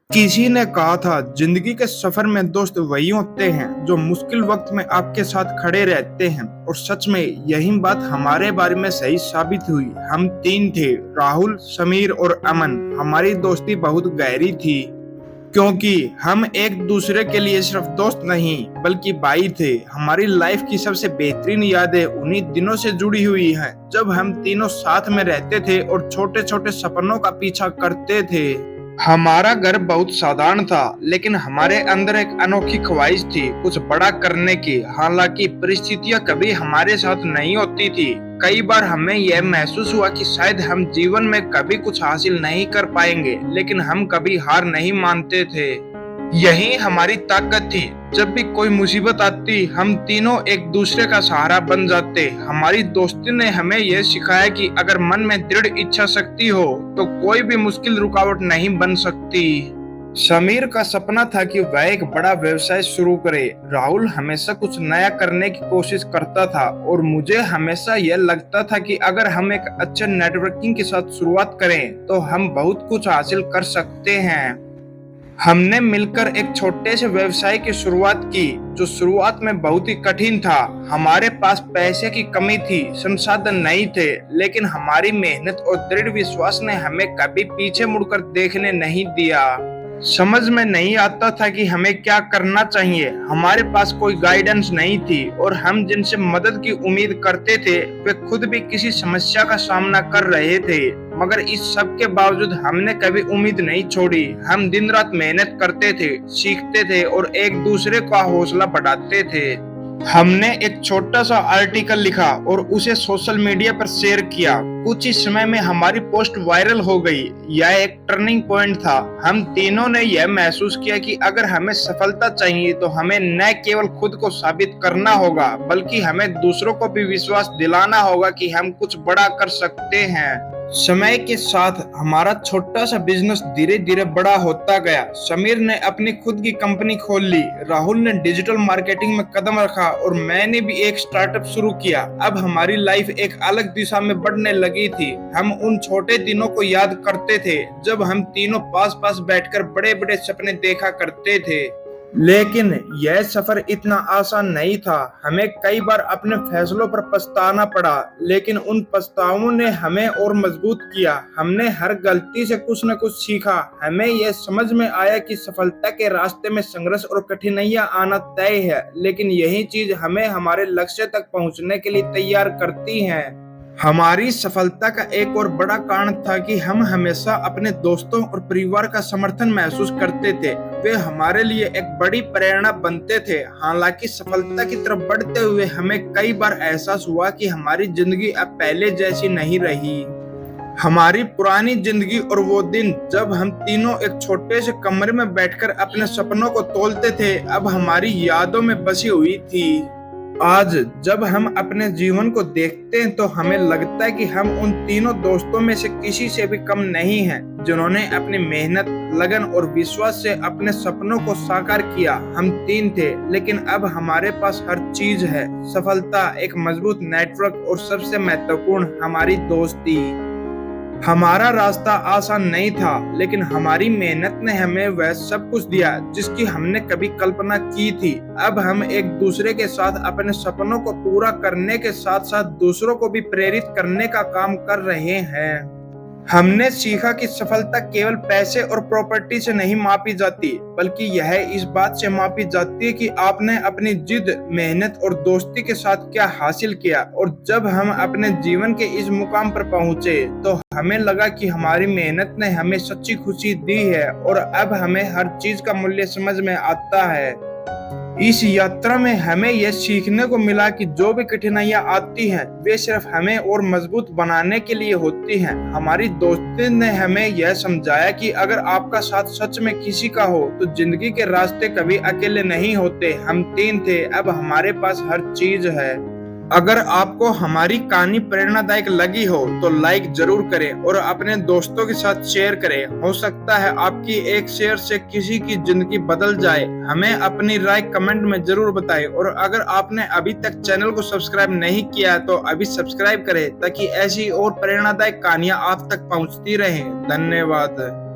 किसी ने कहा था जिंदगी के सफर में दोस्त वही होते हैं जो मुश्किल वक्त में आपके साथ खड़े रहते हैं। और सच में यही बात हमारे बारे में सही साबित हुई। हम तीन थे, राहुल, समीर और अमन। हमारी दोस्ती बहुत गहरी थी क्योंकि हम एक दूसरे के लिए सिर्फ दोस्त नहीं बल्कि भाई थे। हमारी लाइफ की सबसे बेहतरीन यादें उन्हीं दिनों से जुड़ी हुई हैं जब हम तीनों साथ में रहते थे और छोटे छोटे सपनों का पीछा करते थे। हमारा घर बहुत साधारण था लेकिन हमारे अंदर एक अनोखी ख्वाहिश थी कुछ बड़ा करने की। हालांकि परिस्थितियां कभी हमारे साथ नहीं होती थी। कई बार हमें यह महसूस हुआ कि शायद हम जीवन में कभी कुछ हासिल नहीं कर पाएंगे, लेकिन हम कभी हार नहीं मानते थे। यही हमारी ताकत थी। जब भी कोई मुसीबत आती हम तीनों एक दूसरे का सहारा बन जाते। हमारी दोस्ती ने हमें यह सिखाया कि अगर मन में दृढ़ इच्छा शक्ति हो तो कोई भी मुश्किल रुकावट नहीं बन सकती। समीर का सपना था कि वह एक बड़ा व्यवसाय शुरू करे। राहुल हमेशा कुछ नया करने की कोशिश करता था और मुझे हमेशा यह लगता था कि अगर हम एक अच्छे नेटवर्किंग के साथ शुरुआत करें तो हम बहुत कुछ हासिल कर सकते हैं। हमने मिलकर एक छोटे से व्यवसाय की शुरुआत की जो शुरुआत में बहुत ही कठिन था। हमारे पास पैसे की कमी थी, संसाधन नहीं थे, लेकिन हमारी मेहनत और दृढ़ विश्वास ने हमें कभी पीछे मुड़कर देखने नहीं दिया। समझ में नहीं आता था कि हमें क्या करना चाहिए। हमारे पास कोई गाइडेंस नहीं थी और हम जिनसे मदद की उम्मीद करते थे वे खुद भी किसी समस्या का सामना कर रहे थे। मगर इस सब के बावजूद हमने कभी उम्मीद नहीं छोड़ी। हम दिन रात मेहनत करते थे, सीखते थे और एक दूसरे का हौसला बढ़ाते थे। हमने एक छोटा सा आर्टिकल लिखा और उसे सोशल मीडिया पर शेयर किया। कुछ ही समय में हमारी पोस्ट वायरल हो गई। यह एक टर्निंग पॉइंट था। हम तीनों ने यह महसूस किया कि अगर हमें सफलता चाहिए तो हमें न केवल खुद को साबित करना होगा बल्कि हमें दूसरों को भी विश्वास दिलाना होगा कि हम कुछ बड़ा कर सकते हैं। समय के साथ हमारा छोटा सा बिजनेस धीरे धीरे बड़ा होता गया। समीर ने अपनी खुद की कंपनी खोल ली, राहुल ने डिजिटल मार्केटिंग में कदम रखा और मैंने भी एक स्टार्टअप शुरू किया। अब हमारी लाइफ एक अलग दिशा में बढ़ने लगी थी। हम उन छोटे दिनों को याद करते थे जब हम तीनों पास पास बैठकर बड़े बड़े सपने देखा करते थे। लेकिन यह सफर इतना आसान नहीं था। हमें कई बार अपने फैसलों पर पछताना पड़ा, लेकिन उन पछतावों ने हमें और मजबूत किया। हमने हर गलती से कुछ न कुछ सीखा। हमें यह समझ में आया कि सफलता के रास्ते में संघर्ष और कठिनाइयां आना तय है, लेकिन यही चीज हमें हमारे लक्ष्य तक पहुंचने के लिए तैयार करती है। हमारी सफलता का एक और बड़ा कारण था कि हम हमेशा अपने दोस्तों और परिवार का समर्थन महसूस करते थे। वे हमारे लिए एक बड़ी प्रेरणा बनते थे। हालांकि सफलता की तरफ बढ़ते हुए हमें कई बार एहसास हुआ कि हमारी जिंदगी अब पहले जैसी नहीं रही। हमारी पुरानी जिंदगी और वो दिन जब हम तीनों एक छोटे से कमरे में बैठकर अपने सपनों को तोलते थे, अब हमारी यादों में बसी हुई थी। आज जब हम अपने जीवन को देखते हैं तो हमें लगता है कि हम उन तीनों दोस्तों में से किसी से भी कम नहीं हैं, जिन्होंने अपनी मेहनत, लगन और विश्वास से अपने सपनों को साकार किया। हम तीन थे, लेकिन अब हमारे पास हर चीज है, सफलता, एक मजबूत नेटवर्क और सबसे महत्वपूर्ण हमारी दोस्ती। हमारा रास्ता आसान नहीं था, लेकिन हमारी मेहनत ने हमें वह सब कुछ दिया जिसकी हमने कभी कल्पना की थी। अब हम एक दूसरे के साथ अपने सपनों को पूरा करने के साथ साथ दूसरों को भी प्रेरित करने का काम कर रहे हैं। हमने सीखा कि सफलता केवल पैसे और प्रॉपर्टी से नहीं मापी जाती, बल्कि यह इस बात से मापी जाती है कि आपने अपनी जिद, मेहनत और दोस्ती के साथ क्या हासिल किया। और जब हम अपने जीवन के इस मुकाम पर पहुंचे तो हमें लगा कि हमारी मेहनत ने हमें सच्ची खुशी दी है और अब हमें हर चीज का मूल्य समझ में आता है। इस यात्रा में हमें यह सीखने को मिला कि जो भी कठिनाइयां आती हैं, वे सिर्फ हमें और मजबूत बनाने के लिए होती हैं। हमारी दोस्ती ने हमें यह समझाया कि अगर आपका साथ सच में किसी का हो तो जिंदगी के रास्ते कभी अकेले नहीं होते। हम तीन थे, अब हमारे पास हर चीज है। अगर आपको हमारी कहानी प्रेरणादायक लगी हो तो लाइक जरूर करें और अपने दोस्तों के साथ शेयर करें। हो सकता है आपकी एक शेयर से किसी की जिंदगी बदल जाए। हमें अपनी राय कमेंट में जरूर बताएं और अगर आपने अभी तक चैनल को सब्सक्राइब नहीं किया तो अभी सब्सक्राइब करें ताकि ऐसी और प्रेरणादायक कहानियां आप तक पहुंचती रहें। धन्यवाद।